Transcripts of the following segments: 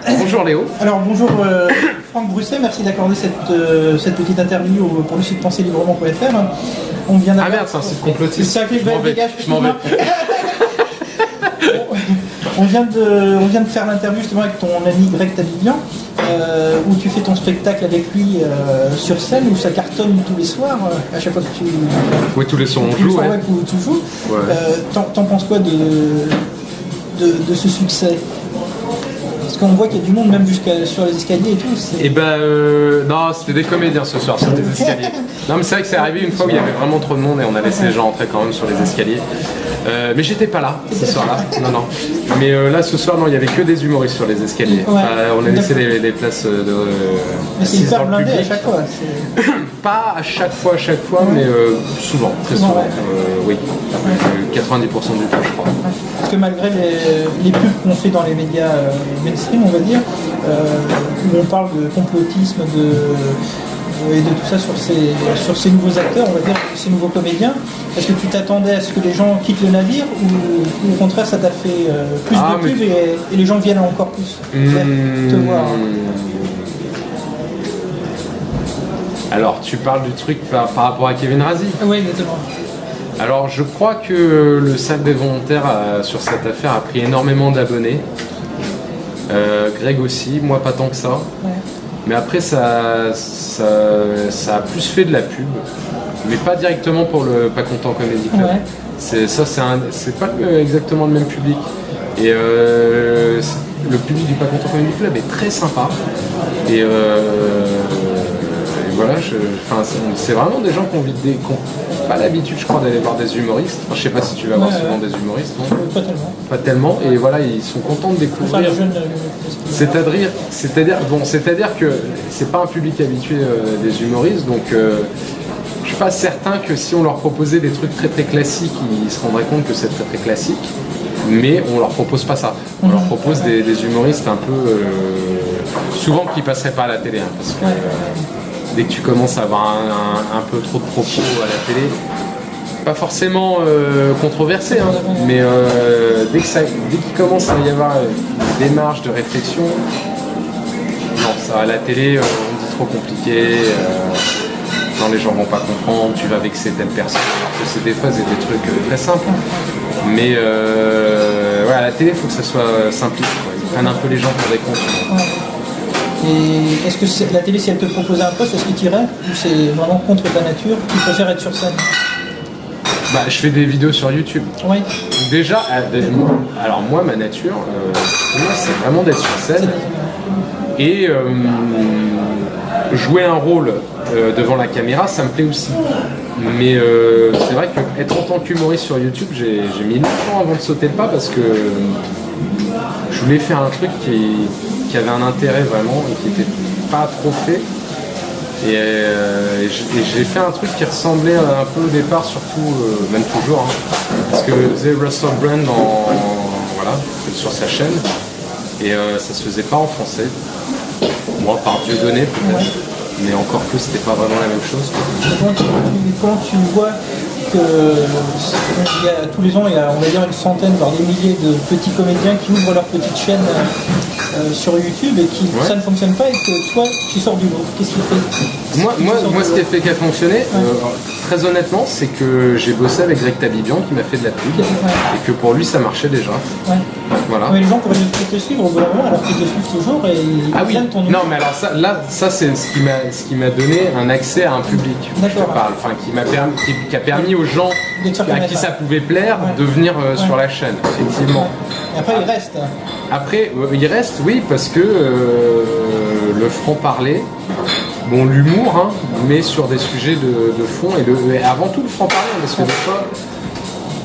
Bonjour Léo. Alors bonjour Franck Brusset, merci d'accorder cette petite interview pour le site penserlibrement.fr. On vient Ah merde, c'est un site complotiste. C'est un clip, dégage, je m'en vais. On vient de faire l'interview justement avec ton ami Greg Tabibian, où tu fais ton spectacle avec lui sur scène, où ça cartonne tous les soirs, à chaque fois que tu... Oui, tous les soirs on joue, ouais. Où tu joues. Ouais. T'en penses quoi de ce succès? Parce qu'on voit qu'il y a du monde même sur les escaliers et tout. Et non, c'était des comédiens ce soir sur les escaliers. Non mais c'est vrai que c'est arrivé une fois où il y avait vraiment trop de monde et on a laissé les gens entrer quand même sur les escaliers. Mais j'étais pas là ce soir-là. Non. Mais là ce soir, non, il y avait que des humoristes sur les escaliers. Ouais. On a laissé les places mais c'est hyper blindé à chaque fois. Pas à chaque fois, mais souvent, très souvent. Oui, 90% du temps, je crois. Parce que malgré les pubs qu'on fait dans les médias mainstream, on va dire, où on parle de complotisme et de tout ça sur ces nouveaux acteurs, on va dire, ces nouveaux comédiens, est-ce que tu t'attendais à ce que les gens quittent le navire ou au contraire ça t'a fait plus de pubs et les gens viennent encore plus te voir? Alors, tu parles du truc par rapport à Kevin Razi? Oui, exactement. Alors, je crois que le Salle des Volontaires sur cette affaire a pris énormément d'abonnés. Greg aussi, moi pas tant que ça. Ouais. Mais après, ça a plus fait de la pub, mais pas directement pour le Pas Content Comedy Club. Ouais. C'est pas exactement le même public. Et le public du Pas Content Comedy Club est très sympa. Et voilà, c'est vraiment des gens qui ont pas l'habitude, je crois, d'aller voir des humoristes. Enfin, je sais pas si tu vas voir souvent des humoristes, non? Pas tellement. Pas tellement. Et voilà, ils sont contents de découvrir. C'est-à-dire que c'est pas un public habitué des humoristes, donc je suis pas certain que si on leur proposait des trucs très très classiques, ils se rendraient compte que c'est très très classique. Mais on leur propose pas ça. On leur propose des humoristes un peu souvent qui passeraient pas à la télé, hein, parce que dès que tu commences à avoir un peu trop de propos à la télé, pas forcément controversé, hein, mais dès qu'il commence à y avoir des démarches de réflexion, non, ça à la télé, on dit trop compliqué, non, les gens vont pas comprendre, tu vas vexer telle personne, alors que c'est des fois c'est des trucs très simples, mais à la télé il faut que ça soit simpliste, quoi. Ils prennent un peu les gens pour des cons. Et est-ce que la télé, si elle te proposait un poste, est-ce que tu irais? Ou c'est vraiment contre ta nature? Tu préfères être sur scène? Je fais des vidéos sur YouTube. Oui. Déjà, alors moi, ma nature, pour moi, c'est vraiment d'être sur scène et jouer un rôle devant la caméra, ça me plaît aussi. Mais c'est vrai qu'être en tant qu'humoriste sur YouTube, j'ai mis longtemps avant de sauter le pas parce que je voulais faire un truc qui avait un intérêt vraiment et qui n'était pas trop fait. Et j'ai fait un truc qui ressemblait un peu au départ, surtout, même toujours, hein, parce que faisait Russell Brand sur sa chaîne, et ça se faisait pas en français. Moi, par Dieudonné peut-être, mais encore plus, c'était pas vraiment la même chose. Quand tu vois que tous les ans, il y a, on va dire, une centaine, voire des milliers de petits comédiens qui ouvrent leur petite chaîne sur YouTube et ça ne fonctionne pas et que toi, tu sors du lot. Qu'est-ce qui fait? Moi, ce qui a fonctionné, très honnêtement, c'est que j'ai bossé avec Greg Tabibian qui m'a fait de la pub et que pour lui, ça marchait déjà. Ouais. Voilà. Mais les gens pourraient te suivre au bout d'un moment alors qu'ils te suivent toujours et ils aiment ton humour. Non, mais alors ça c'est ce qui m'a donné un accès à un public. Je te parle, enfin qui a permis aux gens à qui ça pouvait plaire de venir sur la chaîne, effectivement. Et après, il reste. Après, il reste, oui, parce que le franc-parler, bon, l'humour, hein, mais sur des sujets de fond et avant tout le franc-parler, parce que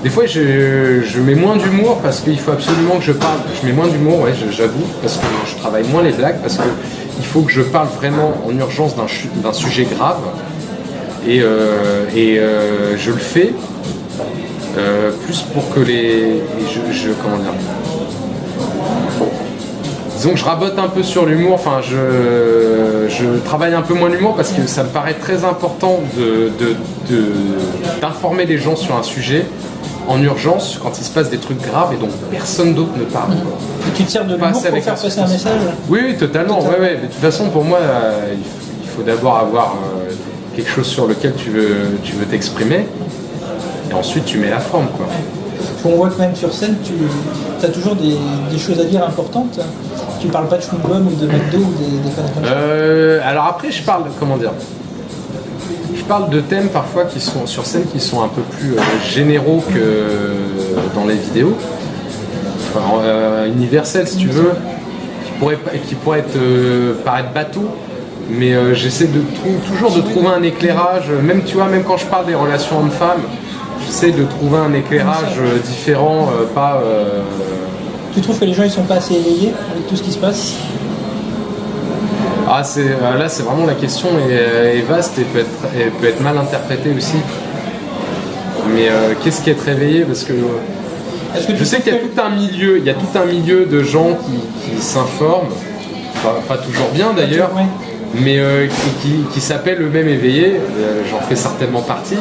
des fois, je mets moins d'humour parce qu'il faut absolument que je parle. Je mets moins d'humour, j'avoue, parce que je travaille moins les blagues, parce qu'il faut que je parle vraiment en urgence d'un sujet grave. Et je le fais plus pour que comment dire. Disons que je rabote un peu sur l'humour, enfin je travaille un peu moins l'humour parce que ça me paraît très important d'informer les gens sur un sujet en urgence quand il se passe des trucs graves et dont personne d'autre ne parle. Et tu te sers de Pas l'humour assez pour avec faire la passer un substance. message? Oui, totalement. Ouais, ouais. Mais de toute façon, pour moi, il faut d'abord avoir quelque chose sur lequel tu veux t'exprimer, et ensuite tu mets la forme, quoi. On voit que même sur scène, tu as toujours des choses à dire importantes. Tu parles pas de chewing-gum ou de McDo ou des conneries comme ça. Alors après, je parle de thèmes parfois qui sont sur scène qui sont un peu plus généraux que dans les vidéos, enfin, universels si tu veux, qui pourraient paraître bateau, mais j'essaie toujours de trouver un éclairage, même tu vois, même quand je parle des relations hommes-femmes, j'essaie de trouver un éclairage différent, pas... Tu trouves que les gens ils sont pas assez éveillés avec tout ce qui se passe? Ah, là, c'est vraiment la question est vaste et peut être mal interprétée aussi. Mais qu'est-ce qui est réveillé? Parce que je sais qu'il y a tout un milieu de gens qui s'informent, pas toujours bien d'ailleurs, Ouais. mais qui s'appellent eux-mêmes éveillés. J'en fais certainement partie.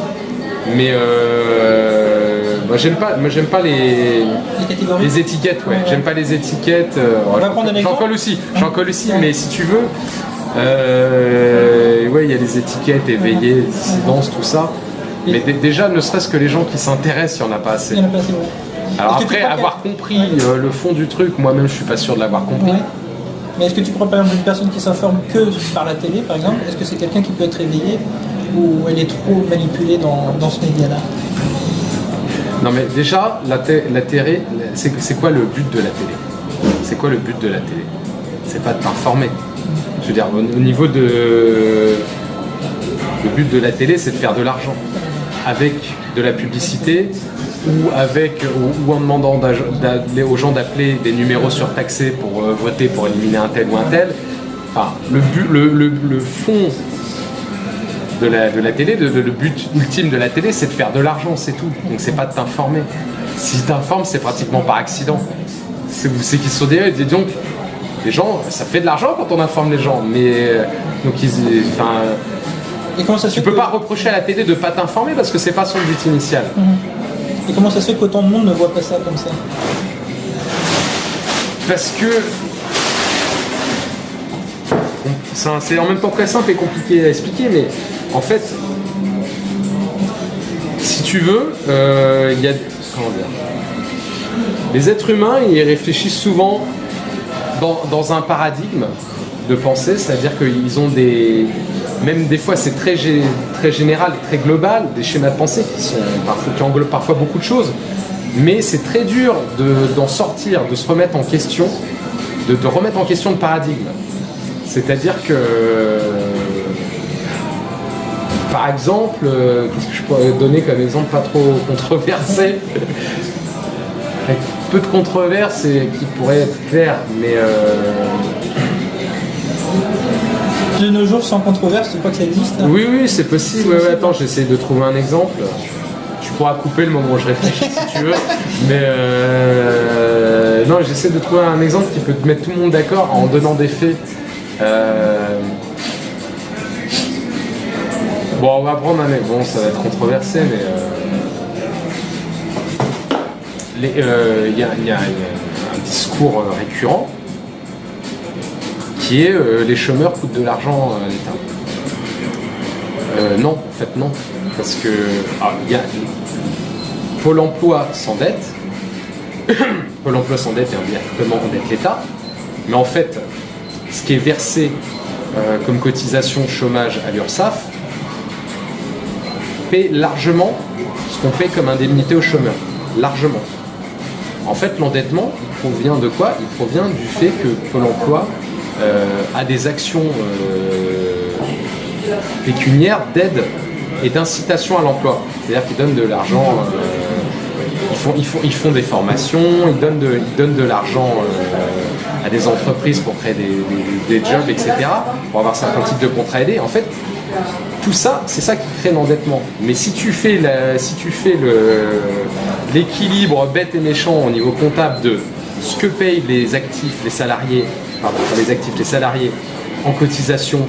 Mais moi j'aime pas les catégories. les étiquettes, ouais. J'aime pas les étiquettes. On va prendre un exemple. J'en colle aussi, Ouais. mais si tu veux, ouais, il y a les étiquettes, éveillées, dissidences, tout ça. Mais déjà, ne serait-ce que les gens qui s'intéressent, il n'y en a pas assez. Il y en a pas assez, ouais. Alors Est-ce que tu après, crois avoir compris le fond du truc, moi-même je suis pas sûr de l'avoir compris. Ouais. Mais est-ce que tu prends par exemple une personne qui s'informe que par la télé, par exemple, est-ce que c'est quelqu'un qui peut être éveillé ou elle est trop manipulée dans ce média-là? Non mais déjà, la télé, c'est quoi le but de la télé? C'est quoi le but de la télé? C'est pas de t'informer. Je veux dire, au niveau de... Le but de la télé, c'est de faire de l'argent. Avec de la publicité ou en demandant aux gens d'appeler des numéros surtaxés pour voter pour éliminer un tel ou un tel. Enfin, le fond de la télé, le but ultime de la télé, c'est de faire de l'argent, c'est tout. Donc c'est pas de t'informer. Si t'informes, c'est pratiquement par accident. C'est qu'ils se sont dit, donc, les gens, ça fait de l'argent quand on informe les gens, mais donc Et comment ça se tu fait peux pas reprocher à la télé de pas t'informer parce que c'est pas son but initial. Et comment ça se fait qu'autant de monde ne voit pas ça comme ça? Parce que c'est en même temps très simple et compliqué à expliquer, mais en fait, si tu veux, il y a... Comment dire? Les êtres humains, ils réfléchissent souvent dans un paradigme de pensée, c'est-à-dire qu'ils ont des... Même des fois, c'est très général, très global, des schémas de pensée qui englobent parfois beaucoup de choses, mais c'est très dur d'en sortir, de se remettre en question, de remettre en question le paradigme. C'est-à-dire que, par exemple, qu'est-ce que je pourrais donner comme exemple pas trop controversé, avec peu de controverses et qui pourrait être clair, mais De nos jours, sans controverse, tu crois que ça existe? Hein? oui, c'est possible. Ouais, attends, j'essaie de trouver un exemple. Tu pourras couper le moment où je réfléchis si tu veux, mais non, j'essaie de trouver un exemple qui peut te mettre tout le monde d'accord en donnant des faits. Bon, on va prendre un exemple. Bon, ça va être controversé, mais il y a un discours récurrent qui est les chômeurs coûtent de l'argent à l'État. Non, en fait non, parce que Pôle emploi s'endette, Pôle emploi s'endette et indirectement endette l'État, mais en fait, ce qui est versé comme cotisation chômage à l'URSSAF paie largement ce qu'on paie comme indemnité aux chômeurs, largement. En fait, l'endettement, il provient de quoi? Il provient du fait que Pôle emploi a des actions pécuniaires d'aide et d'incitation à l'emploi. C'est-à-dire qu'ils donnent de l'argent, ils font des formations, ils donnent de l'argent à des entreprises pour créer des jobs, etc., pour avoir certains types de contrats aidés. En fait, tout ça, c'est ça qui crée l'endettement. Mais si tu fais l'équilibre bête et méchant au niveau comptable de ce que payent les actifs, les salariés en cotisation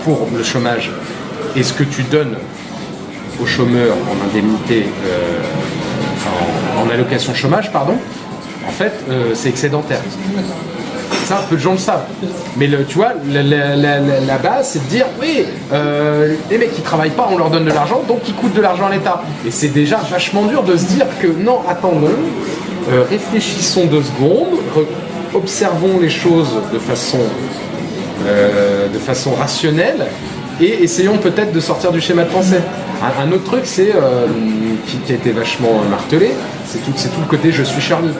pour le chômage et ce que tu donnes aux chômeurs en indemnité, allocation chômage, pardon, en fait, c'est excédentaire. Ça, peu de gens le savent. Mais tu vois, la base, c'est de dire, oui, les mecs qui travaillent pas, on leur donne de l'argent, donc ils coûtent de l'argent à l'État. Et c'est déjà vachement dur de se dire que non, attendons, réfléchissons 2 secondes, observons les choses de façon rationnelle et essayons peut-être de sortir du schéma de pensée. Un autre truc, c'est qui a été vachement martelé, c'est tout le côté « je suis Charlie ».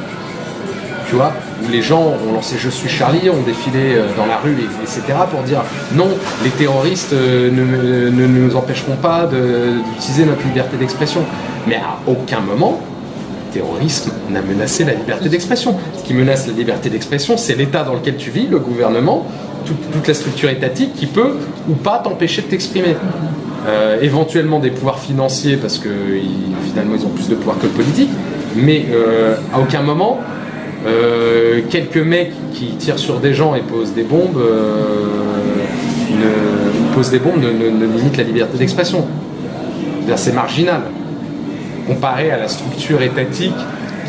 Tu vois, où les gens ont lancé « je suis Charlie », ont défilé dans la rue, etc. pour dire « non, les terroristes ne nous empêcheront pas d'utiliser notre liberté d'expression ». Mais à aucun moment, le terrorisme n'a menacé la liberté d'expression. Ce qui menace la liberté d'expression, c'est l'État dans lequel tu vis, le gouvernement, toute la structure étatique qui peut ou pas t'empêcher de t'exprimer. Éventuellement des pouvoirs financiers, parce que finalement ils ont plus de pouvoir que le politique, mais à aucun moment quelques mecs qui tirent sur des gens et posent des bombes ne limitent la liberté d'expression. C'est marginal comparé à la structure étatique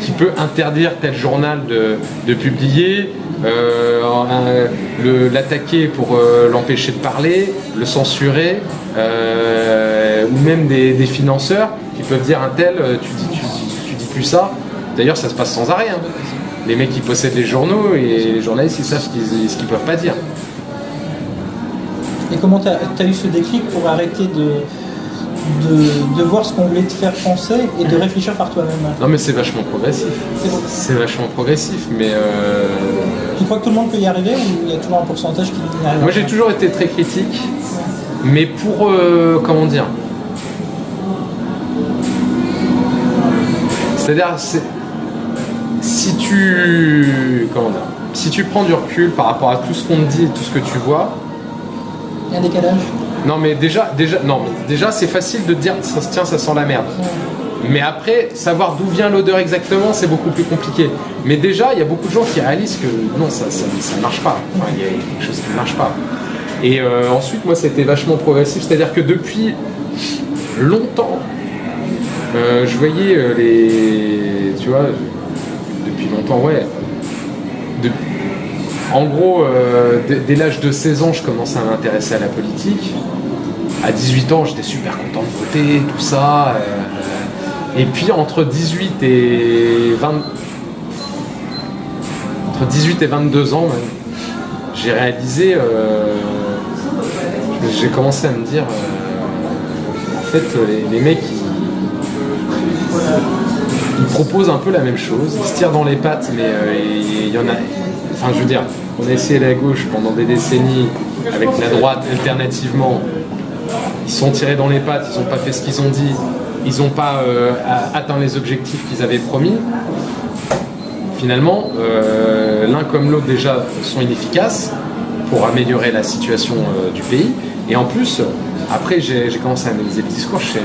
qui peut interdire tel journal de publier, l'attaquer pour l'empêcher de parler, le censurer, ou même des financeurs qui peuvent dire un tel, tu dis plus ça. D'ailleurs, ça se passe sans arrêt. Hein. Les mecs qui possèdent les journaux et les journalistes, ils savent ce qu'ils peuvent pas dire. Et comment tu as eu ce déclic pour arrêter de voir ce qu'on voulait te faire penser et de réfléchir par toi-même? Non mais c'est vachement progressif. C'est vachement progressif, mais... Tu crois que tout le monde peut y arriver ou il y a toujours un pourcentage qui n'y arrive pas? Moi j'ai toujours été très critique, mais pour... comment dire? C'est-à-dire, si tu prends du recul par rapport à tout ce qu'on te dit et tout ce que tu vois... Il y a un décalage. Non mais déjà c'est facile de te dire tiens ça sent la merde. Mais après, savoir d'où vient l'odeur exactement, c'est beaucoup plus compliqué. Mais déjà, il y a beaucoup de gens qui réalisent que non, ça marche pas. Enfin, il y a quelque chose qui ne marche pas. Et ensuite, moi, ça a été vachement progressif. C'est-à-dire que depuis longtemps, je voyais tu vois, depuis longtemps, ouais. En gros, dès l'âge de 16 ans, je commençais à m'intéresser à la politique. À 18 ans, j'étais super content de voter, tout ça. Et puis entre 18 et 22 ans, même, j'ai réalisé, j'ai commencé à me dire, en fait, les mecs, ils proposent un peu la même chose, ils se tirent dans les pattes, mais il y en a... Enfin, je veux dire, on a essayé la gauche pendant des décennies, avec la droite alternativement. Ils se sont tirés dans les pattes, ils n'ont pas fait ce qu'ils ont dit, ils n'ont pas atteint les objectifs qu'ils avaient promis. Finalement, l'un comme l'autre déjà sont inefficaces pour améliorer la situation du pays. Et en plus, après j'ai commencé à analyser le discours, et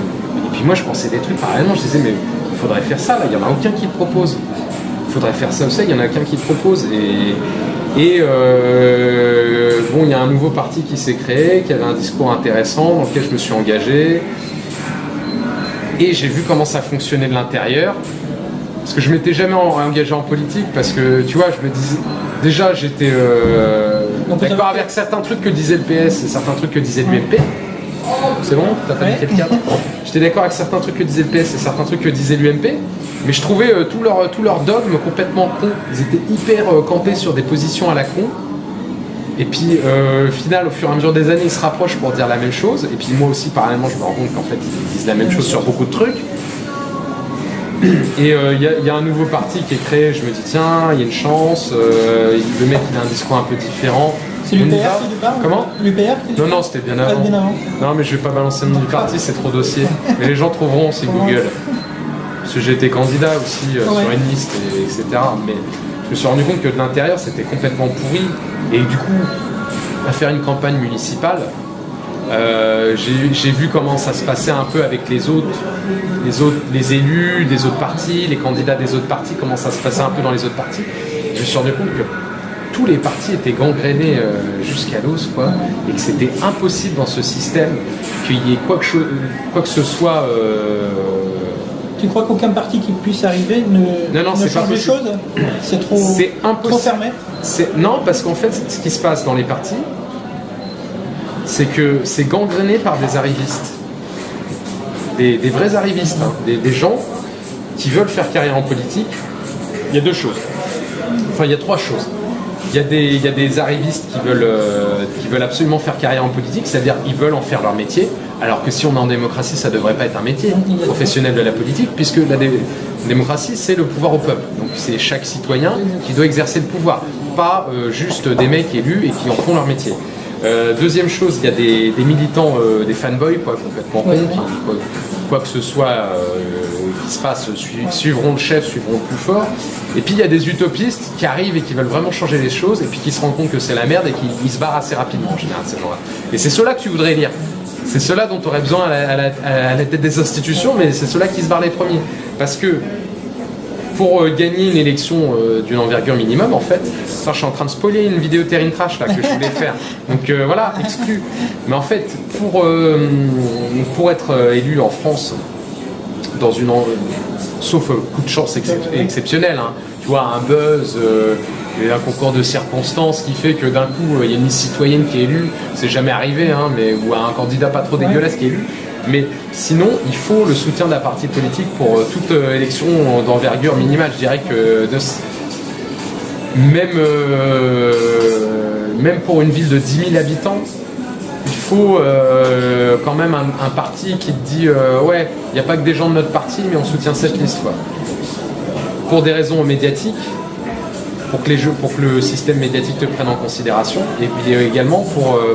puis moi je pensais des trucs parallèlement, je disais mais il faudrait faire ça, là, il n'y en a aucun qui le propose. Il faudrait faire ça aussi, il n'y en a qu'un qui le propose. Et bon, il y a un nouveau parti qui s'est créé, qui avait un discours intéressant, dans lequel je me suis engagé. Et j'ai vu comment ça fonctionnait de l'intérieur. Parce que je ne m'étais jamais engagé en politique, parce que, tu vois, je me disais... Déjà, j'étais d'accord avec certains trucs que disait le PS et certains trucs que disait l'UMP. C'est bon? T'as pas niqué le cadre? J'étais d'accord avec certains trucs que disait le PS et certains trucs que disait l'UMP. Mais je trouvais tous leurs dogmes complètement cons. Ils étaient hyper campés sur des positions à la con. Et puis, au final, au fur et à mesure des années, ils se rapprochent pour dire la même chose. Et puis moi aussi, parallèlement, je me rends compte qu'en fait, ils disent la même chose sur beaucoup de trucs. Et il y a un nouveau parti qui est créé. Je me dis, tiens, il y a une chance. Le mec, il a un discours un peu différent. C'est l'UPR qui lui parle? Comment? L'UPR? Non, c'était bien avant. Non, mais je vais pas balancer le nom du parti, c'est trop dossier. Mais les gens trouveront si Google. Parce que j'ai été candidat aussi sur une liste, etc. Mais je me suis rendu compte que de l'intérieur, c'était complètement pourri. Et du coup, à faire une campagne municipale, j'ai vu comment ça se passait un peu avec les élus des autres partis, les candidats des autres partis, comment ça se passait un peu dans les autres partis. Je me suis rendu compte que tous les partis étaient gangrénés jusqu'à l'os, quoi, et que c'était impossible dans ce système qu'il y ait quoi que ce soit Tu crois qu'aucun parti qui puisse arriver ne change les choses? C'est trop fermé? Non, parce qu'en fait, ce qui se passe dans les partis, c'est que c'est gangréné par des arrivistes. Des vrais arrivistes, hein, des gens qui veulent faire carrière en politique. Il y a deux choses. Enfin, il y a trois choses. Il y a des arrivistes qui veulent absolument faire carrière en politique, c'est-à-dire qu'ils veulent en faire leur métier, alors que si on est en démocratie, ça ne devrait pas être un métier professionnel de la politique, puisque la démocratie, c'est le pouvoir au peuple. Donc c'est chaque citoyen qui doit exercer le pouvoir, pas juste des mecs élus et qui en font leur métier. Deuxième chose, il y a des militants, des fanboys, complètement cons, quoi que ce soit qui se passe, suivront le chef, suivront le plus fort. Et puis il y a des utopistes qui arrivent et qui veulent vraiment changer les choses, et puis qui se rendent compte que c'est la merde et qui se barrent assez rapidement en général, ces gens-là. Et c'est ceux-là que tu voudrais lire. C'est ceux-là dont tu aurais besoin à la tête des institutions, mais c'est ceux-là qui se barrent les premiers. Parce que pour gagner une élection d'une envergure minimum, en fait, je suis en train de spoiler une vidéo Terrain Crash là, que je voulais faire. Donc voilà, exclu. Mais en fait, pour être élu en France, dans une sauf coup de chance exceptionnel, hein, tu vois, un buzz, un concours de circonstances qui fait que d'un coup, il y a une citoyenne qui est élue, c'est jamais arrivé, hein, ou un candidat pas trop dégueulasse qui est élu. Mais sinon, il faut le soutien d'un parti politique pour toute élection d'envergure minimale. Je dirais que même pour une ville de 10 000 habitants, il faut quand même un parti qui te dit ouais, il n'y a pas que des gens de notre parti, mais on soutient cette liste, quoi. Pour des raisons médiatiques, pour que le système médiatique te prenne en considération, et puis également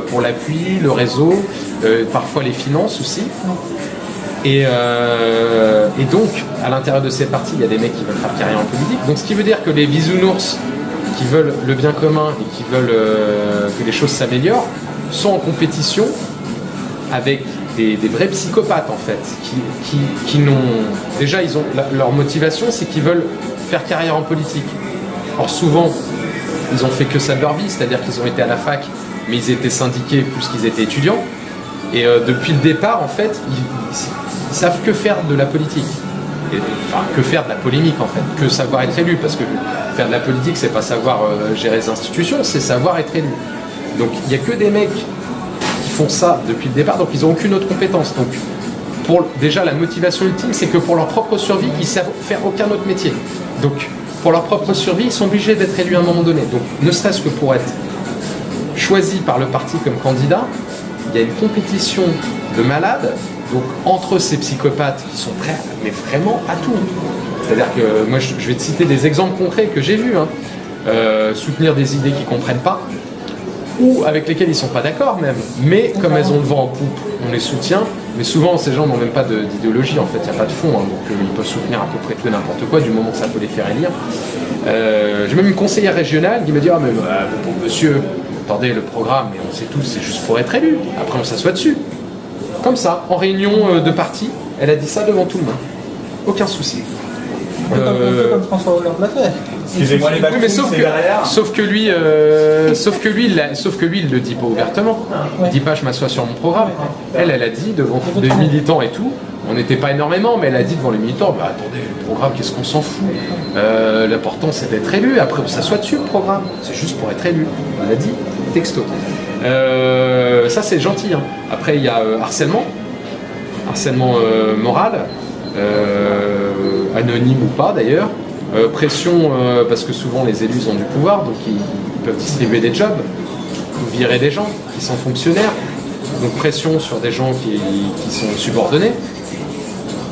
pour l'appui, le réseau, parfois les finances aussi. Et donc, à l'intérieur de ces partis, il y a des mecs qui veulent faire carrière en politique. Donc, ce qui veut dire que les bisounours qui veulent le bien commun et qui veulent que les choses s'améliorent sont en compétition avec des vrais psychopathes, en fait, qui n'ont... Déjà, leur motivation, c'est qu'ils veulent faire carrière en politique. Alors souvent, ils ont fait que ça de leur vie, c'est-à-dire qu'ils ont été à la fac, mais ils étaient syndiqués plus qu'ils étaient étudiants. Et depuis le départ, en fait, ils savent que faire de la politique. Que faire de la polémique, en fait, que savoir être élu. Parce que faire de la politique, c'est pas savoir gérer les institutions, c'est savoir être élu. Donc il n'y a que des mecs qui font ça depuis le départ, donc ils n'ont aucune autre compétence. Donc déjà, la motivation ultime, c'est que pour leur propre survie, ils ne savent faire aucun autre métier. Donc pour leur propre survie, ils sont obligés d'être élus à un moment donné. Donc ne serait-ce que pour être choisi par le parti comme candidat, il y a une compétition de malades, donc entre ces psychopathes qui sont prêts, mais vraiment à tout. C'est-à-dire que moi, je vais te citer des exemples concrets que j'ai vus, hein. Soutenir des idées qu'ils ne comprennent pas, ou avec lesquelles ils ne sont pas d'accord même, mais comme elles ont le vent en poupe, on les soutient. Mais souvent, ces gens n'ont même pas d'idéologie, en fait, il n'y a pas de fond, hein, donc ils peuvent soutenir à peu près tout et n'importe quoi, du moment que ça peut les faire élire. J'ai même une conseillère régionale qui me dit « Ah mais monsieur, attendez, le programme, mais on sait tous, c'est juste pour être élu, après on s'assoit dessus. » Comme ça, en réunion de parti, elle a dit ça devant tout le monde. Aucun souci. Un peu comme François Hollande l'a fait. Excusez-moi les bâtons, sauf que lui, il le dit pas ouvertement. Il dit pas je m'assois sur mon programme. Elle a dit devant des militants et tout. On n'était pas énormément, mais elle a dit devant les militants, bah attendez, le programme, qu'est-ce qu'on s'en fout, l'important c'est d'être élu, après on s'assoit dessus le programme, c'est juste pour être élu. On l'a dit, texto. Ça c'est gentil, hein. Après il y a harcèlement moral, anonyme ou pas d'ailleurs, pression parce que souvent les élus ont du pouvoir, donc ils peuvent distribuer des jobs, ou virer des gens qui sont fonctionnaires, donc pression sur des gens qui sont subordonnés.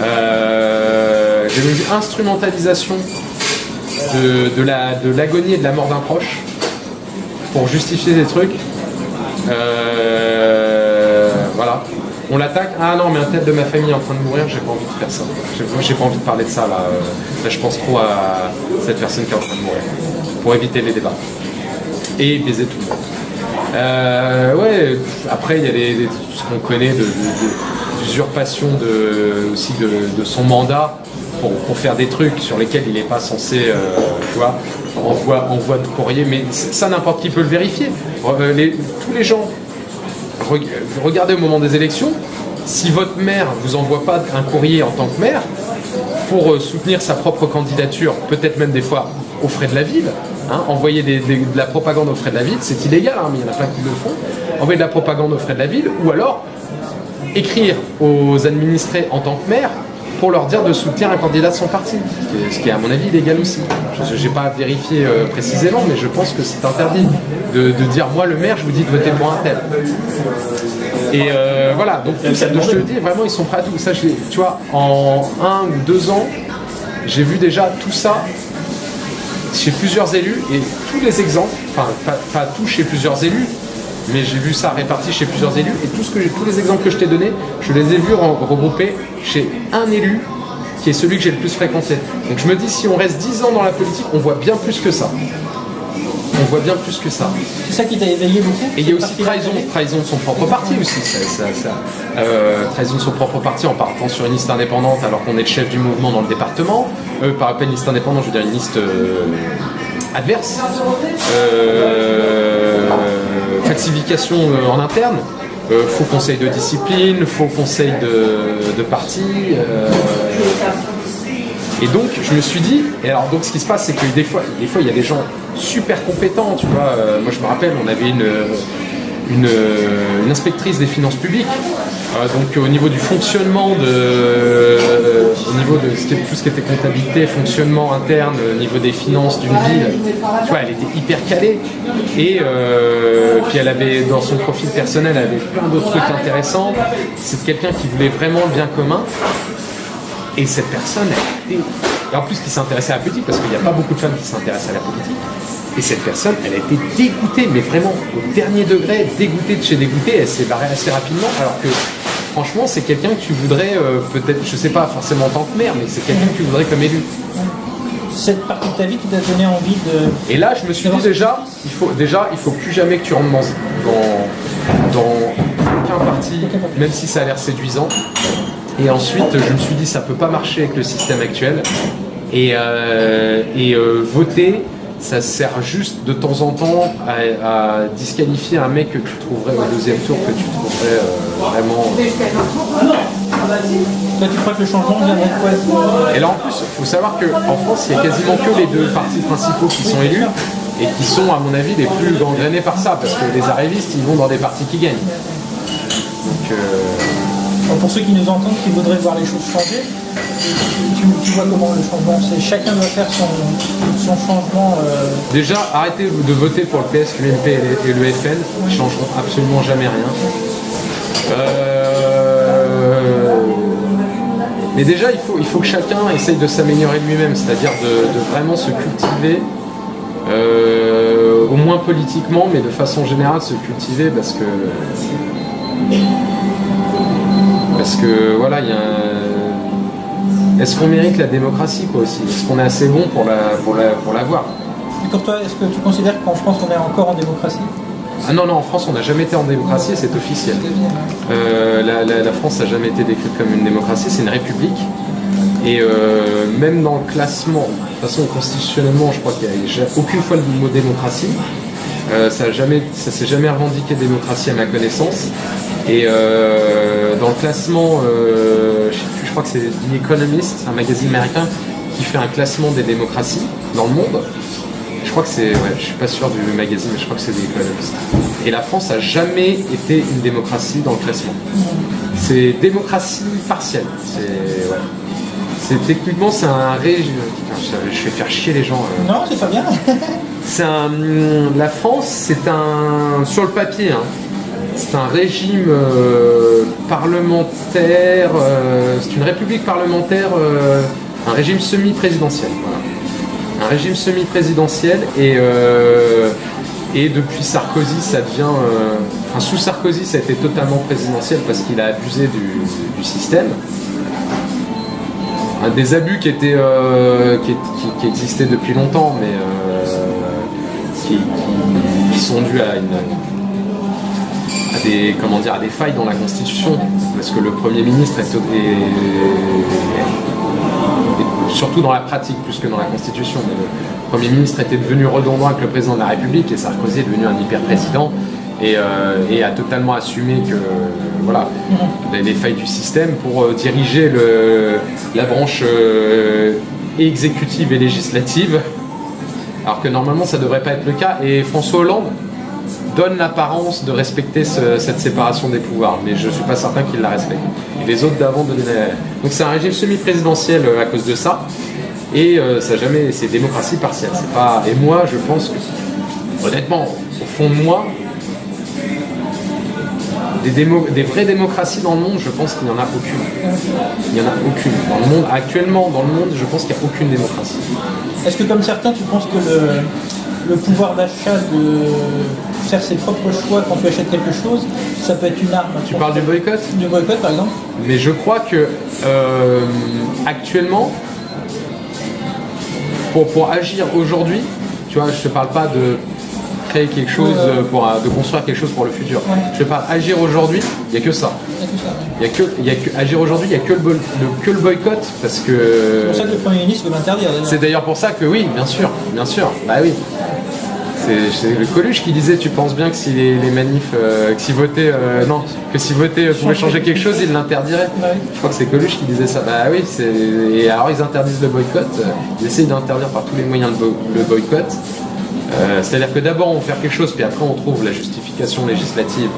J'ai vu instrumentalisation de l'agonie et de la mort d'un proche pour justifier des trucs. Voilà. On l'attaque. Ah non, mais un tel de ma famille est en train de mourir, j'ai pas envie de faire ça. J'ai pas envie de parler de ça là. Là, je pense trop à cette personne qui est en train de mourir. Pour éviter les débats. Et baiser tout le monde. Ouais, après il y a ce qu'on connaît d'usurpation aussi de son mandat pour faire des trucs sur lesquels il n'est pas censé, tu vois, envoi de courrier, mais ça n'importe qui peut le vérifier. Tous les gens, regardez au moment des élections, si votre maire ne vous envoie pas un courrier en tant que maire, pour soutenir sa propre candidature, peut-être même des fois aux frais de la ville. Envoyer de la propagande aux frais de la ville, c'est illégal, mais il y en a plein qui le font. Envoyer de la propagande aux frais de la ville, ou alors écrire aux administrés en tant que maire pour leur dire de soutenir un candidat de son parti, ce qui est à mon avis illégal aussi. Je n'ai pas vérifié précisément, mais je pense que c'est interdit de dire moi le maire, je vous dis de voter pour un tel. Et voilà, donc tout ça, je te le dis, vraiment ils sont prêts à tout. Ça, tu vois, en 1 ou 2 ans, j'ai vu déjà tout ça chez plusieurs élus et tous les exemples, enfin pas tout chez plusieurs élus, mais j'ai vu ça réparti chez plusieurs élus et tous les exemples que je t'ai donnés, je les ai vus regroupés chez un élu qui est celui que j'ai le plus fréquenté. Donc je me dis, si on reste 10 ans dans la politique, on voit bien plus que ça. On voit bien plus que ça. C'est ça qui t'a éveillé beaucoup. Et il y a aussi trahison de son propre parti aussi. Trahison de son propre parti en partant sur une liste indépendante alors qu'on est le chef du mouvement dans le département. Par rappel, une liste indépendante, je veux dire une liste adverse. Falsification en interne. Faux conseil de discipline, faux conseil de parti. Et donc je me suis dit, et alors donc ce qui se passe c'est que des fois il y a des gens super compétents, tu vois. Moi je me rappelle, on avait une inspectrice des finances publiques, donc au niveau du fonctionnement au niveau de tout ce qui était comptabilité, fonctionnement interne, au niveau des finances d'une ville, tu vois, elle était hyper calée et puis elle avait dans son profil personnel, elle avait plein d'autres trucs intéressants. C'est quelqu'un qui voulait vraiment le bien commun. Et cette personne, et en plus qui s'intéressait à la politique, parce qu'il n'y a pas beaucoup de femmes qui s'intéressent à la politique, et cette personne, elle a été dégoûtée, mais vraiment au dernier degré, dégoûtée de chez dégoûtée, elle s'est barrée assez rapidement, alors que franchement, c'est quelqu'un que tu voudrais, peut-être, je sais pas forcément en tant que maire, mais c'est quelqu'un que tu voudrais comme élu. Cette partie de ta vie qui t'a donné envie de... Et là, je me suis dit il faut plus jamais que tu rentres dans aucun parti, même si ça a l'air séduisant. Et ensuite, je me suis dit, ça peut pas marcher avec le système actuel. Et voter, ça sert juste de temps en temps à disqualifier un mec que tu trouverais au deuxième tour, que tu trouverais vraiment... Toi, tu crois que le changement viendrait de quoi? Et là, en plus, il faut savoir qu'en France, il y a quasiment que les 2 partis principaux qui sont élus et qui sont, à mon avis, les plus gangrénés par ça, parce que les arrivistes, ils vont dans des partis qui gagnent. Donc... Pour ceux qui nous entendent, qui voudraient voir les choses changer, tu vois comment le changement, c'est chacun doit faire son changement. Déjà, arrêtez de voter pour le PS, l'UMP et le FN, ils ne changeront absolument jamais rien. Mais déjà, il faut que chacun essaye de s'améliorer lui-même, c'est-à-dire de vraiment se cultiver, au moins politiquement, mais de façon générale se cultiver parce que voilà, il y a est-ce qu'on mérite la démocratie quoi aussi? Est-ce qu'on est assez bon pour l'avoir? Et pour toi, est-ce que tu considères qu'en France on est encore en démocratie? Ah non, en France on n'a jamais été en démocratie, c'est officiel. La France n'a jamais été décrite comme une démocratie, c'est une république. Et même dans le classement, de toute façon constitutionnellement, je crois qu'il n'y a aucune fois le mot démocratie. Ça s'est jamais revendiqué démocratie à ma connaissance. Et dans le classement, je crois que c'est The Economist, un magazine américain, qui fait un classement des démocraties dans le monde. Je crois que c'est, je suis pas sûr du magazine, mais je crois que c'est The Economist. Et la France a jamais été une démocratie dans le classement. C'est démocratie partielle. Techniquement, c'est un régime. Je vais faire chier les gens. Non, c'est pas bien. La France, c'est un, sur le papier, c'est un régime parlementaire, c'est une république parlementaire, un régime semi-présidentiel. Voilà. Un régime semi-présidentiel et depuis Sarkozy, ça devient... sous Sarkozy, ça a été totalement présidentiel parce qu'il a abusé du système. Des abus qui existaient depuis longtemps, mais qui sont dus à des failles dans la Constitution, parce que le Premier ministre est surtout dans la pratique plus que dans la Constitution, mais le Premier ministre était devenu redondant avec le président de la République et Sarkozy est devenu un hyper-président et a totalement assumé que voilà, les failles du système pour diriger la branche exécutive et législative, alors que normalement ça devrait pas être le cas. Et François Hollande donne l'apparence de respecter cette séparation des pouvoirs, mais je suis pas certain qu'il la respecte. Et les autres d'avant donnaient. Donc c'est un régime semi-présidentiel à cause de ça, et c'est démocratie partielle. C'est pas. Et moi, je pense que, honnêtement, au fond de moi, des vraies démocraties dans le monde, je pense qu'il n'y en a aucune. Il n'y en a aucune. Dans le monde, actuellement, dans le monde, je pense qu'il n'y a aucune démocratie. Est-ce que, comme certains, tu penses que le pouvoir d'achat de faire ses propres choix quand tu achètes quelque chose, ça peut être une arme? Tu parles du boycott? Du boycott, par exemple? Mais je crois que, actuellement, pour agir aujourd'hui, tu vois, je te parle pas de créer quelque chose, de construire quelque chose pour le futur. Ouais. Je te parle agir aujourd'hui, il n'y a que ça. Agir aujourd'hui, il n'y a que le boycott, parce que. C'est pour ça que le Premier ministre veut l'interdire. C'est d'ailleurs pour ça que oui, bien sûr, bah oui. C'est le Coluche qui disait, tu penses bien que si les manifs, que si voter pouvait changer quelque chose, il l'interdirait. Ouais. Je crois que c'est Coluche qui disait ça. Bah oui, et alors ils interdisent le boycott, ils essayent d'interdire par tous les moyens le boycott. C'est-à-dire que d'abord on veut faire quelque chose, puis après on trouve la justification législative.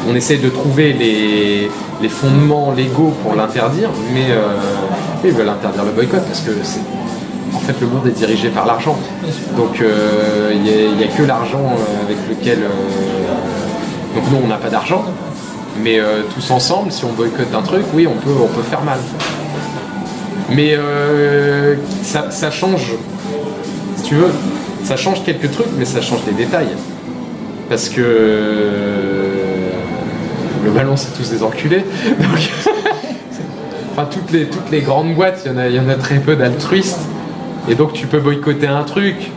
On essaie de trouver les fondements légaux pour l'interdire, mais ils veulent interdire le boycott parce que en fait le monde est dirigé par l'argent. Donc il n'y a que l'argent avec lequel... Donc nous on n'a pas d'argent, mais tous ensemble, si on boycotte un truc, oui on peut faire mal. Mais ça change... Si tu veux, ça change quelques trucs, mais ça change des détails. Parce que le ballon, c'est tous des enculés. Donc, enfin, toutes les grandes boîtes, il y en a très peu d'altruistes. Et donc, tu peux boycotter un truc.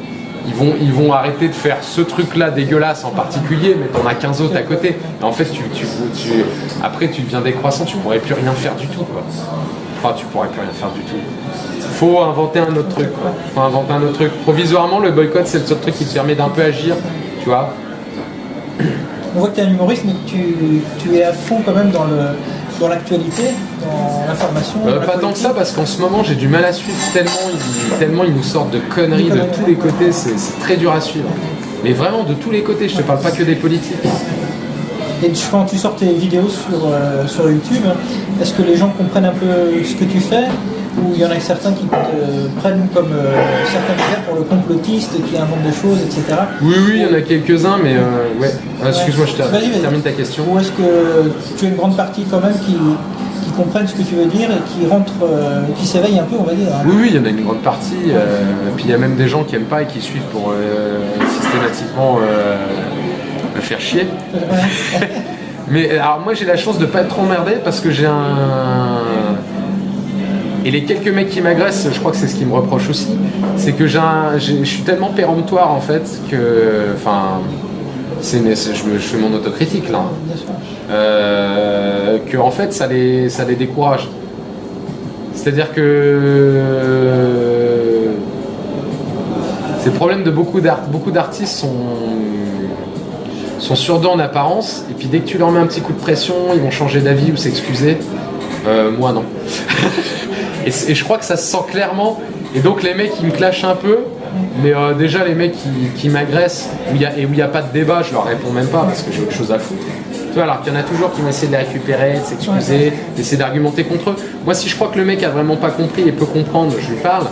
Ils vont arrêter de faire ce truc-là dégueulasse en particulier, mais t'en as 15 autres à côté. Et en fait, après, tu deviens décroissant, tu pourrais plus rien faire du tout, quoi. Enfin, tu pourrais plus rien faire du tout. Faut inventer un autre truc, quoi. Provisoirement, le boycott, c'est le seul truc qui te permet d'un peu agir, tu vois. On voit que tu es un humoriste, mais tu es à fond quand même dans l'actualité, dans l'information. Pas tant que ça, parce qu'en ce moment, j'ai du mal à suivre tellement ils nous sortent de conneries de tous les côtés, c'est très dur à suivre. Mais vraiment, de tous les côtés, je te parle pas que des politiques. Et quand tu sors tes vidéos sur YouTube, est-ce que les gens comprennent un peu ce que tu fais? Ou il y en a certains qui te prennent comme certains médias pour le complotiste qui invente des choses, etc. Oui, il y en a quelques-uns, mais ouais. Excuse-moi, je termine ta question. Ou est-ce que tu as une grande partie quand même qui comprennent ce que tu veux dire et qui s'éveillent un peu, on va dire. Hein. Oui, il y en a une grande partie. Puis il y a même des gens qui n'aiment pas et qui suivent pour systématiquement me faire chier. Mais alors moi j'ai la chance de pas être trop emmerdé parce que j'ai un... Et les quelques mecs qui m'agressent, je crois que c'est ce qu'ils me reprochent aussi, c'est que je suis tellement péremptoire en fait que... Enfin... je fais mon autocritique là. Que en fait ça les décourage. C'est-à-dire que... c'est le problème de beaucoup d'artistes sont surdoués en apparence, et puis dès que tu leur mets un petit coup de pression, ils vont changer d'avis ou s'excuser. Moi non. et je crois que ça se sent clairement, et donc les mecs ils me clashent un peu, mais déjà les mecs qui m'agressent, où il n'y a pas de débat, je leur réponds même pas parce que j'ai autre chose à foutre. Tu vois, alors qu'il y en a toujours qui vont essayer de les récupérer, de s'excuser, d'essayer d'argumenter contre eux. Moi si je crois que le mec a vraiment pas compris et peut comprendre, je lui parle.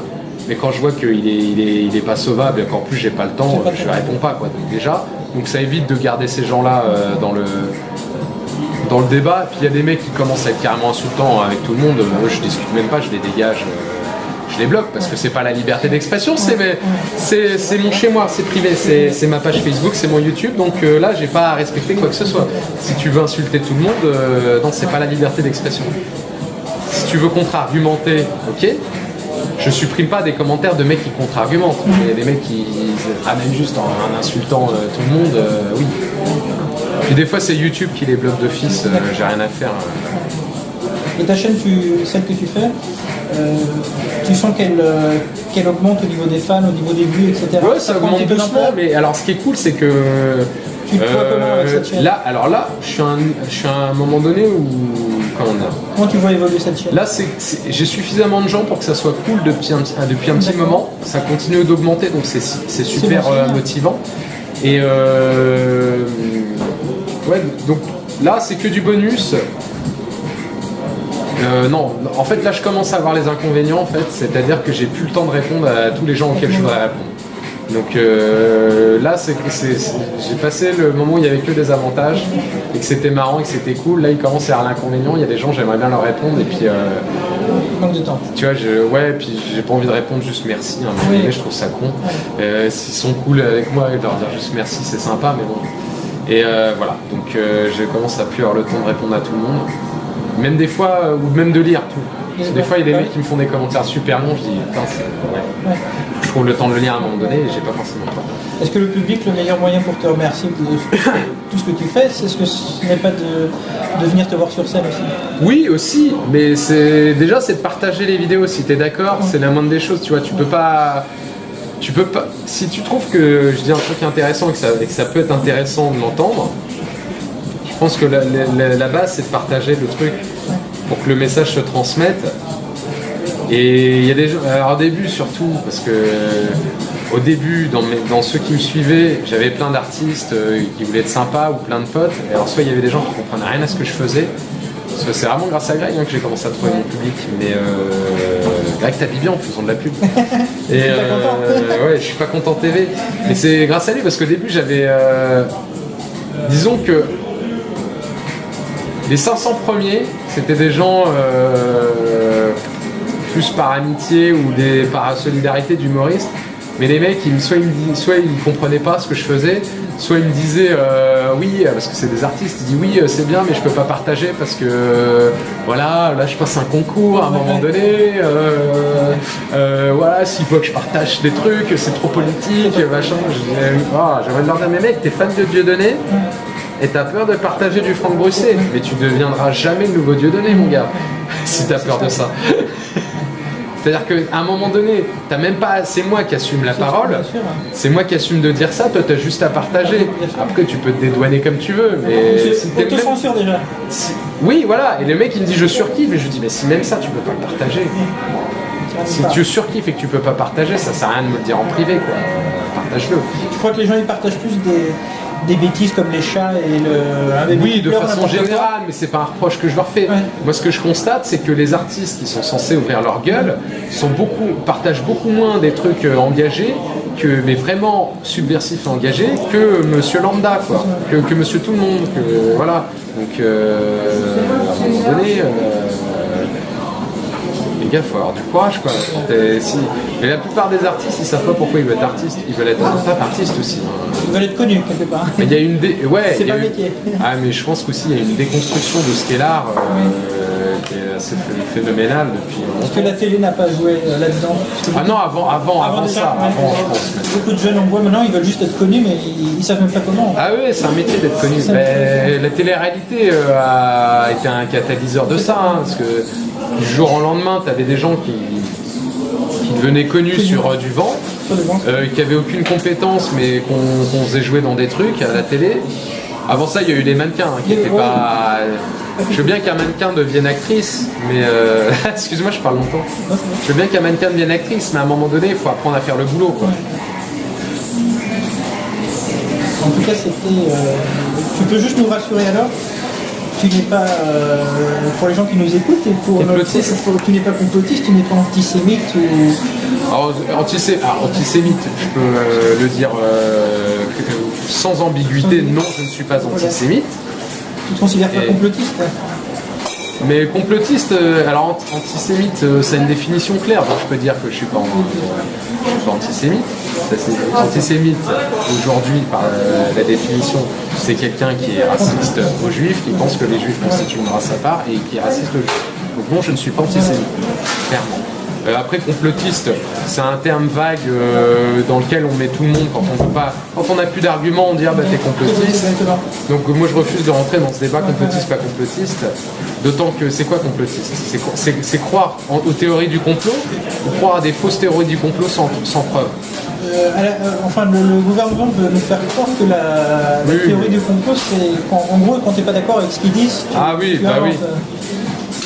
Mais quand je vois qu'il est pas sauvable et qu'en plus j'ai pas le temps, je ne réponds pas, quoi. Donc ça évite de garder ces gens-là dans le débat. Puis il y a des mecs qui commencent à être carrément insultants avec tout le monde. Moi je discute même pas, je les dégage, je les bloque parce que c'est pas la liberté d'expression, c'est mon chez moi, c'est privé, c'est ma page Facebook, c'est mon YouTube. Donc là j'ai pas à respecter quoi que ce soit. Si tu veux insulter tout le monde, non, c'est pas la liberté d'expression. Si tu veux contre-argumenter, ok. Je supprime pas des commentaires de mecs qui contre-argumentent. Il y a des mecs qui ramènent juste en insultant tout le monde, oui. Puis des fois c'est YouTube qui les bloque d'office, j'ai rien à faire. Et ta chaîne, celle que tu fais, tu sens qu'elle augmente au niveau des fans, au niveau des vues, etc. Ouais, ça augmente doucement, mais alors ce qui est cool c'est que Tu te vois comment avec cette chaîne? Là, alors là, je suis à un moment donné où... Comment tu vois évoluer cette chaîne? Là, j'ai suffisamment de gens pour que ça soit cool depuis un petit moment. Ça continue d'augmenter, donc c'est super motivant. Et ouais, donc là, c'est que du bonus. Non, en fait, là, je commence à avoir les inconvénients, en fait. C'est-à-dire que j'ai plus le temps de répondre à tous les gens auxquels je voudrais répondre. Donc là, j'ai passé le moment où il n'y avait que des avantages et que c'était marrant et que c'était cool. Là, il commence à y avoir l'inconvénient. Il y a des gens, j'aimerais bien leur répondre et puis... manque de temps. Tu vois, puis j'ai pas envie de répondre juste merci. Hein, mais je trouve ça con. S'ils sont cool avec moi, leur dire juste merci, c'est sympa, mais bon. Et voilà, donc je commence à plus avoir le temps de répondre à tout le monde. Même des fois, ou même de lire tout. Parce que des fois, il y a des mecs qui me font des commentaires super longs, je dis, putain, je trouve le temps de le lire à un moment donné et j'ai pas forcément le temps. Est-ce que le public, le meilleur moyen pour te remercier de tout ce que tu fais, c'est ce n'est pas de venir te voir sur scène aussi? Oui, aussi, mais déjà c'est de partager les vidéos, si tu es d'accord, c'est la moindre des choses, tu vois, tu peux pas, si tu trouves que je dis un truc intéressant et que ça peut être intéressant de l'entendre, je pense que la base c'est de partager le truc pour que le message se transmette. Et il y a des gens, alors au début surtout, parce que au début, dans ceux qui me suivaient, j'avais plein d'artistes qui voulaient être sympas ou plein de potes. Et alors soit il y avait des gens qui ne comprenaient rien à ce que je faisais. C'est vraiment grâce à Greg que j'ai commencé à trouver mon public. Mais Greg t'habilles bien en faisant de la pub. Et ouais, je suis pas content TV. Mais c'est grâce à lui parce qu'au début j'avais... disons que les 500 premiers, c'était des gens plus par amitié ou par solidarité d'humoristes. Mais les mecs, soit ils comprenaient pas ce que je faisais, soit ils me disaient oui, parce que c'est des artistes, ils disent oui, c'est bien, mais je peux pas partager parce que voilà, là je passe un concours à un moment donné, voilà, s'il faut que je partage des trucs, c'est trop politique, machin. J'aimerais leur dire, mais mec, t'es fan de Dieudonné et t'as peur de partager du Franck Brusset, mais tu deviendras jamais le nouveau Dieudonné, mon gars, si t'as peur de ça. C'est-à-dire qu'à un moment donné, t'as même pas, c'est moi qui assume la parole, c'est moi qui assume de dire ça, toi t'as juste à partager. Après tu peux te dédouaner comme tu veux, mais si t'es même... censure déjà. Oui, voilà, et le mec il me dit je surkiffe, et je lui dis mais si même ça tu peux pas le partager. Si tu surkiffes et que tu peux pas partager, ça sert à rien de me le dire en privé, quoi. Partage-le. Je crois que les gens ils partagent plus des bêtises comme les chats et le... Oui, de façon générale, mais c'est pas un reproche que je leur fais. Ouais. Moi, ce que je constate, c'est que les artistes qui sont censés ouvrir leur gueule partagent beaucoup moins des trucs engagés, mais vraiment subversifs et engagés, que Monsieur Lambda, quoi, que Monsieur Tout le Monde, voilà. Donc, à un moment donné... les gars, faut avoir du courage, quoi. Mais la plupart des artistes, ils savent pas pourquoi ils veulent être artistes. Ils veulent être artistes aussi. Ils veulent être connus quelque part. Mais il y a une c'est pas le métier. Ah, mais je pense qu'aussi il y a une déconstruction de ce qu'est l'art qui est assez phénoménale depuis. Est-ce que la télé n'a pas joué là-dedans? Ah non, avant ça, je pense. Beaucoup de jeunes on voit maintenant, ils veulent juste être connus, mais ils savent même pas comment. Ah oui, c'est un métier d'être connu. La télé-réalité a été un catalyseur de ça, parce que du jour au lendemain, tu avais des gens qui devenaient connus sur du vent, qui n'avaient aucune compétence, mais qu'on faisait jouer dans des trucs à la télé. Avant ça, il y a eu les mannequins qui n'étaient pas... Je veux bien qu'un mannequin devienne actrice, mais... Excuse-moi, je parle longtemps. Je veux bien qu'un mannequin devienne actrice, mais à un moment donné, il faut apprendre à faire le boulot, quoi. En tout cas, c'était... Tu peux juste nous rassurer alors? Tu n'es pas, pour les gens qui nous écoutent, et tu n'es pas complotiste, tu n'es pas antisémite ou... Alors, antisémite, je peux le dire sans ambiguïté, non, je ne suis pas antisémite. Tu te considères pas complotiste? Mais complotiste, alors antisémite, c'est une définition claire, donc je peux dire que je ne suis pas antisémite. Antisémite, aujourd'hui, par la définition, c'est quelqu'un qui est raciste aux juifs, qui pense que les juifs constituent une race à part et qui est raciste aux juifs. Donc non, je ne suis pas antisémite, clairement. Après, complotiste, c'est un terme vague dans lequel on met tout le monde quand on n'a plus d'arguments, on dit ah bah t'es complotiste. Donc moi je refuse de rentrer dans ce débat complotiste, pas complotiste. D'autant que c'est quoi complotiste? C'est croire aux théories du complot ou croire à des fausses théories du complot sans preuve. Enfin, le gouvernement veut nous faire croire que la théorie du complot, c'est en gros, quand tu n'es pas d'accord avec ce qu'ils disent, oui.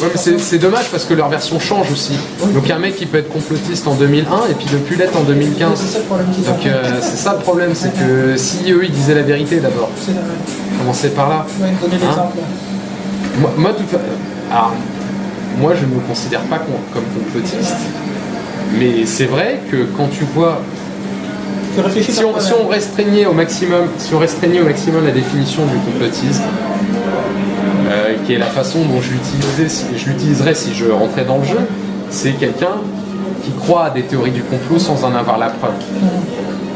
Ouais, mais c'est dommage parce que leur version change aussi. Donc un mec qui peut être complotiste en 2001 et puis ne plus l'être en 2015. C'est ça le problème. Donc c'est ça le problème, c'est que si eux ils disaient la vérité d'abord. Commencez par là. Donner l'exemple. Moi je ne me considère pas comme complotiste, mais c'est vrai que quand tu vois si on restreignait au maximum la définition du complotisme, qui est la façon dont je l'utiliserais si je rentrais dans le jeu, c'est quelqu'un qui croit à des théories du complot sans en avoir la preuve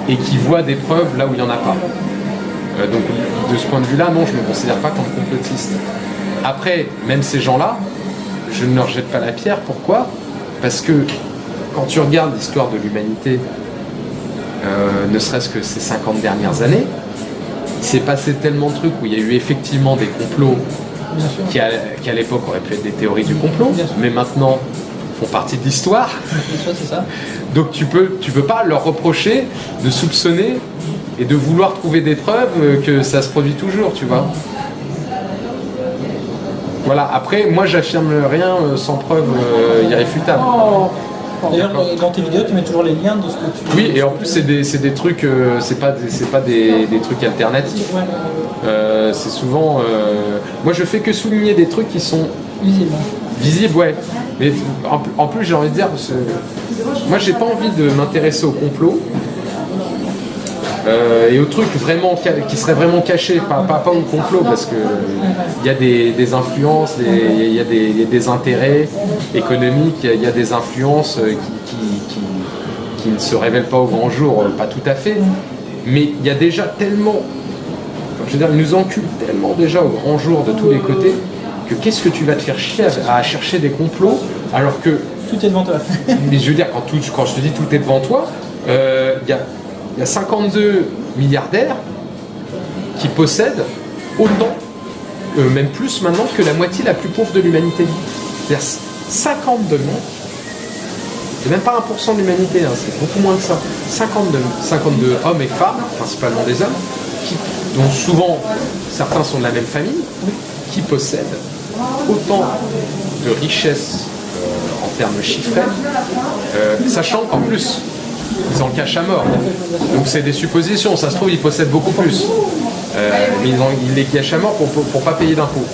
et qui voit des preuves là où il n'y en a pas. Donc de ce point de vue-là, non, je ne me considère pas comme complotiste. Après, même ces gens-là, je ne leur jette pas la pierre. Pourquoi? Parce que quand tu regardes l'histoire de l'humanité, ne serait-ce que ces 50 dernières années, il s'est passé tellement de trucs où il y a eu effectivement des complots qui à l'époque auraient pu être des théories du complot, mais maintenant font partie de l'histoire. C'est ça. Donc tu peux pas leur reprocher de soupçonner et de vouloir trouver des preuves que ça se produit toujours, tu vois. Voilà, après, moi j'affirme rien sans preuve irréfutable. D'ailleurs, dans tes vidéos, tu mets toujours les liens de ce que tu... Oui, et en plus, c'est des trucs, c'est pas des trucs alternatifs. C'est souvent... Moi, je fais que souligner des trucs qui sont... Visibles, ouais. Mais en plus, j'ai envie de dire... Moi, j'ai pas envie de m'intéresser au complot. Et aux trucs vraiment qui seraient vraiment cachés, pas au complot, parce que il y a des influences, il y a des intérêts économiques, il y a des influences qui ne se révèlent pas au grand jour, pas tout à fait, mais il y a déjà tellement, je veux dire, ils nous enculent tellement déjà au grand jour de tous les côtés, que qu'est-ce que tu vas te faire chier à chercher des complots, alors que... Tout est devant toi. Mais je veux dire, quand je te dis tout est devant toi, il y a 52 milliardaires qui possèdent autant, même plus maintenant, que la moitié la plus pauvre de l'humanité. C'est-à-dire 52 mecs, c'est même pas 1% de l'humanité, hein, c'est beaucoup moins que ça. 52 hommes et femmes, principalement des hommes, dont souvent certains sont de la même famille, qui possèdent autant de richesses en termes chiffrés, sachant qu'en plus, ils en cachent à mort. Donc c'est des suppositions, ça se trouve ils possèdent beaucoup plus. Mais ils les cachent à mort pour pas payer d'impôts.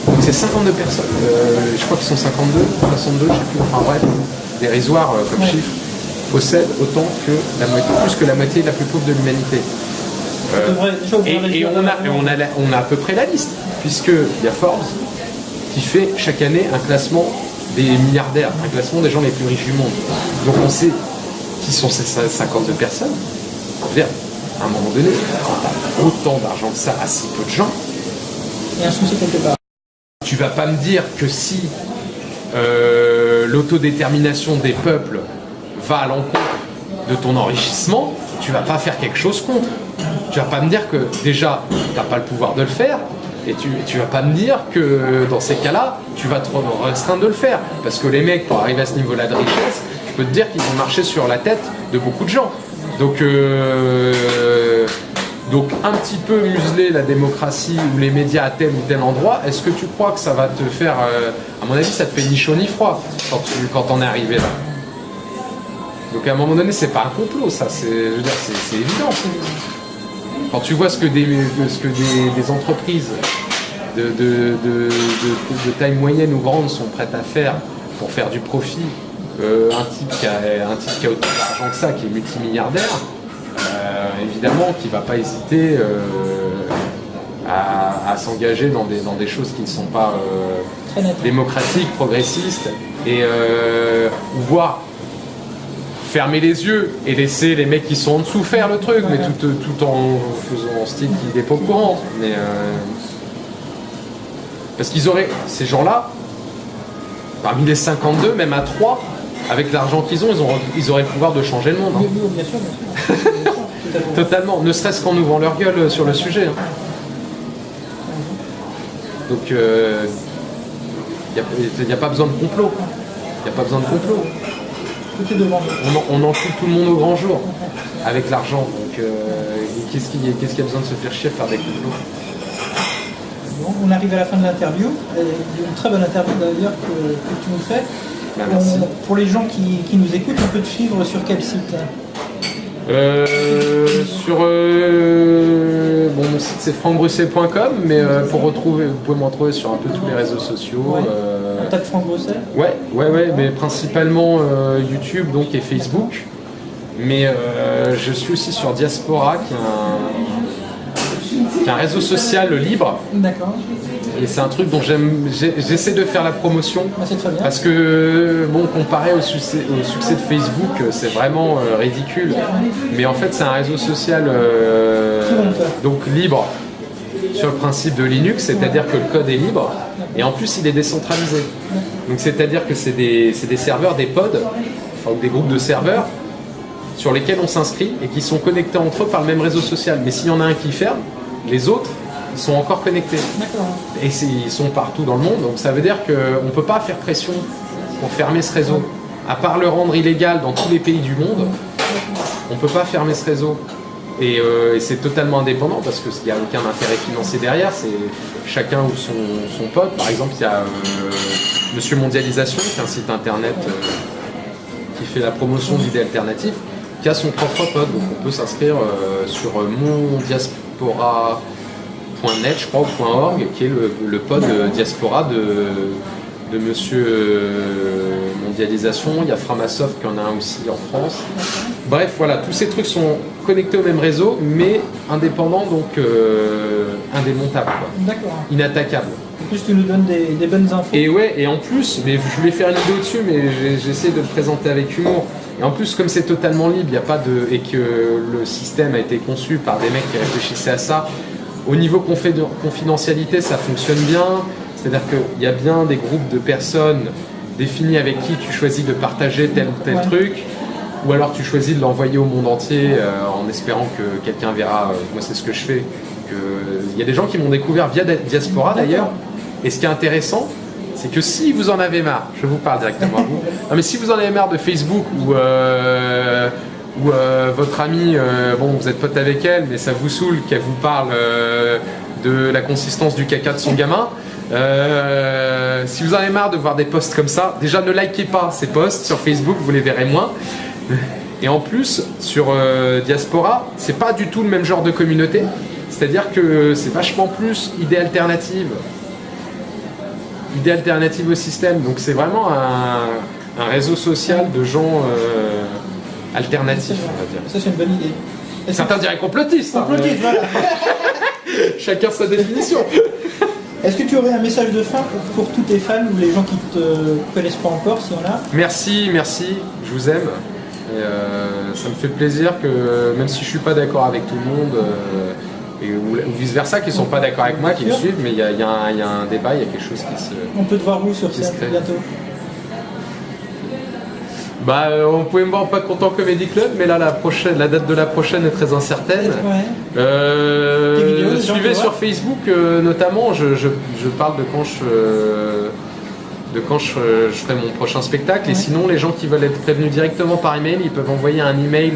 Donc c'est 52 personnes, je crois qu'ils sont 52, 62, je sais plus, enfin bref, dérisoire comme chiffre, possèdent autant que la moitié, plus que la moitié la plus pauvre de l'humanité. Et on a à peu près la liste, puisqu'il y a Forbes qui fait chaque année un classement des milliardaires, un classement des gens les plus riches du monde. Donc on sait qui sont ces 52 personnes. Je veux dire, à un moment donné, quand tu as autant d'argent que ça à si peu de gens, il y a un souci quelque part. Tu vas pas me dire que si l'autodétermination des peuples va à l'encontre de ton enrichissement, tu vas pas faire quelque chose contre. Tu vas pas me dire que déjà, tu n'as pas le pouvoir de le faire, et tu vas pas me dire que dans ces cas-là, tu vas te restreindre de le faire. Parce que les mecs, pour arriver à ce niveau-là de richesse, je peux te dire qu'ils vont marcher sur la tête de beaucoup de gens. Donc un petit peu museler la démocratie ou les médias à tel ou tel endroit, est-ce que tu crois que ça va te faire... à mon avis, ça te fait ni chaud ni froid quand on est arrivé là. Donc à un moment donné, c'est pas un complot, ça, c'est évident. Quand tu vois ce que des entreprises de taille moyenne ou grande sont prêtes à faire pour faire du profit, un type qui a autant d'argent que ça, qui est multimilliardaire, évidemment qu'il ne va pas hésiter à s'engager dans des choses qui ne sont pas démocratiques, progressistes, et voire fermer les yeux et laisser les mecs qui sont en dessous faire le truc, mais tout en faisant en style qu'il n'est pas au courant. Mais, parce qu'ils auraient, ces gens-là, parmi les 52, même à 3, avec l'argent qu'ils ont, ils auraient le pouvoir de changer le monde. Hein. Oui, bien sûr, bien sûr. Bien sûr, tout à fait. Totalement, ne serait-ce qu'en ouvrant leur gueule sur le sujet. Hein. Donc, il n'y a pas besoin de complot. Il n'y a pas besoin de complot. Tout est devant nous. On en fout tout le monde au grand jour avec l'argent. Donc, qu'est-ce qu'il y a besoin de se faire chier à faire des complots? Bon, on arrive à la fin de l'interview. Une très bonne interview d'ailleurs que tu nous fais. Ben, merci. Pour les gens qui nous écoutent, on peut te suivre sur quel site? Mon site c'est francbrussel.com, mais pour retrouver, vous pouvez me retrouver sur un peu tous les réseaux sociaux. Ouais. On tape Franck Brussel? Ouais, mais principalement YouTube donc et Facebook. Mais je suis aussi sur Diaspora, qui est un réseau social libre. D'accord. Et c'est un truc dont j'essaie de faire la promotion. Ah, c'est très bien. Parce que, bon, comparé au succès de Facebook, c'est vraiment ridicule. Mais en fait, c'est un réseau social donc libre sur le principe de Linux, c'est-à-dire que le code est libre. Et en plus, il est décentralisé. Donc, c'est-à-dire que c'est des serveurs, des pods, enfin, des groupes de serveurs sur lesquels on s'inscrit et qui sont connectés entre eux par le même réseau social. Mais s'il y en a un qui ferme, les autres ils sont encore connectés. D'accord. Et ils sont partout dans le monde, donc ça veut dire qu'on ne peut pas faire pression pour fermer ce réseau. À part le rendre illégal dans tous les pays du monde, on ne peut pas fermer ce réseau. Et c'est totalement indépendant parce qu'il n'y a aucun intérêt financier derrière, c'est chacun ou son pote. Par exemple, il y a Monsieur Mondialisation, qui est un site internet qui fait la promotion d'idées alternatives, qui a son propre pote. Donc on peut s'inscrire sur mondiaspora.net, je crois, ou .org, qui est le pod Diaspora de Monsieur Mondialisation. Il y a Framasoft qui en a un aussi en France. Bref, voilà, tous ces trucs sont connectés au même réseau, mais indépendants, donc indémontables, quoi. D'accord. Inattaquables. En plus, tu nous donnes des bonnes infos. Et ouais, et en plus, mais je voulais faire une vidéo dessus, mais j'essaie de le présenter avec humour. Et en plus, comme c'est totalement libre, il y a pas de, et que le système a été conçu par des mecs qui réfléchissaient à ça, au niveau confidentialité, ça fonctionne bien. C'est-à-dire qu'il y a bien des groupes de personnes définis avec qui tu choisis de partager tel ou tel truc, ou alors tu choisis de l'envoyer au monde entier en espérant que quelqu'un verra. Moi, c'est ce que je fais. Il y a des gens qui m'ont découvert via Diaspora d'ailleurs. Et ce qui est intéressant, c'est que si vous en avez marre, je vous parle directement à vous, non, mais si vous en avez marre de Facebook ou votre amie, bon, vous êtes pote avec elle, mais ça vous saoule qu'elle vous parle de la consistance du caca de son gamin. Si vous en avez marre de voir des posts comme ça, déjà ne likez pas ces posts sur Facebook, vous les verrez moins. Et en plus, sur Diaspora, c'est pas du tout le même genre de communauté. C'est-à-dire que c'est vachement plus idée alternative au système. Donc c'est vraiment un réseau social de gens alternatifs, on va dire. Ça, c'est une bonne idée. Certains diraient complotistes. Complotiste, voilà. Chacun sa définition. Est-ce que tu aurais un message de fin pour tous tes fans ou les gens qui ne te connaissent pas encore, si on a? Merci, je vous aime. Et, ça me fait plaisir que même si je ne suis pas d'accord avec tout le monde, ou vice-versa, qui ne sont pas d'accord avec moi, qui me suivent, mais il y a un débat, il y a quelque chose qui se... On peut te voir où sur scène bientôt? Bah, on pouvait me voir pas content Comedy Club, mais là la date de la prochaine est très incertaine. Vidéos, suivez sur Facebook notamment, je parle de quand je ferai mon prochain spectacle. Et sinon, les gens qui veulent être prévenus directement par email, ils peuvent envoyer un email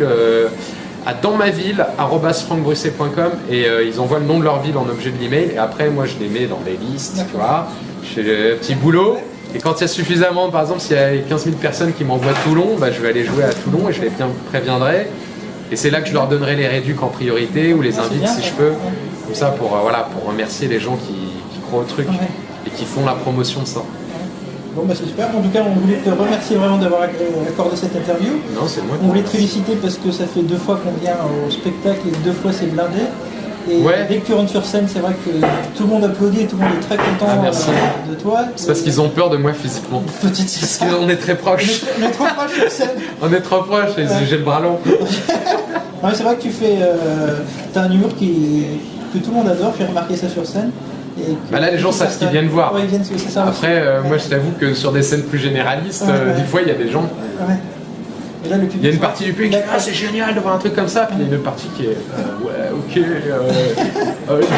à dansmaville@francbrussel.com et ils envoient le nom de leur ville en objet de l'email. Et après, moi, je les mets dans des listes, tu vois. Je fais le petit boulot. Et quand il y a suffisamment, par exemple, s'il y a 15 000 personnes qui m'envoient Toulon, bah, je vais aller jouer à Toulon et je les préviendrai. Et c'est là que je leur donnerai les réducs en priorité ou les invites si je peux. Comme ça, pour remercier les gens qui croient au truc et qui font la promotion de ça. Bon, bah c'est super. En tout cas, on voulait te remercier vraiment d'avoir accordé cette interview. Non, c'est moi. On voulait te féliciter parce que ça fait 2 fois qu'on vient au spectacle et 2 fois c'est blindé. Et dès que tu rentres sur scène, c'est vrai que tout le monde applaudit et tout le monde est très content de toi. C'est parce qu'ils ont peur de moi physiquement. Petite parce qu'on est très proches. On est trop proches sur scène. On est trop proches et j'ai le bras long. C'est vrai que tu as un humour que tout le monde adore, j'ai remarqué ça sur scène. Bah là, les gens savent ce qu'ils viennent voir. Ouais, ils viennent, c'est ça aussi. Après, moi, je t'avoue que sur des scènes plus généralistes, des fois, il y a des gens. Ouais. Et là, le public, Il y a une partie du public qui dit ah, c'est génial de voir un truc comme ça, puis il y a une autre partie qui est ouais, ok, ils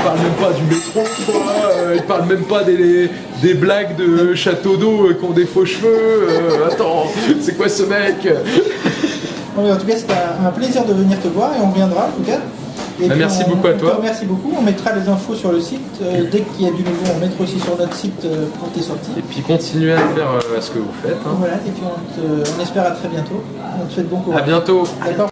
parlent même pas du métro, quoi, ils parlent même pas des blagues de château d'eau qui ont des faux cheveux, attends, c'est quoi ce mec? En tout cas, c'était un plaisir de venir te voir et on reviendra en tout cas. Et bah, merci beaucoup à toi. Merci beaucoup. On mettra les infos sur le site. Dès qu'il y a du nouveau, on mettra aussi sur notre site pour tes sorties. Et puis continuez à faire ce que vous faites. Hein. Voilà. Et puis on espère à très bientôt. On te souhaite bon courage. À bientôt. D'accord.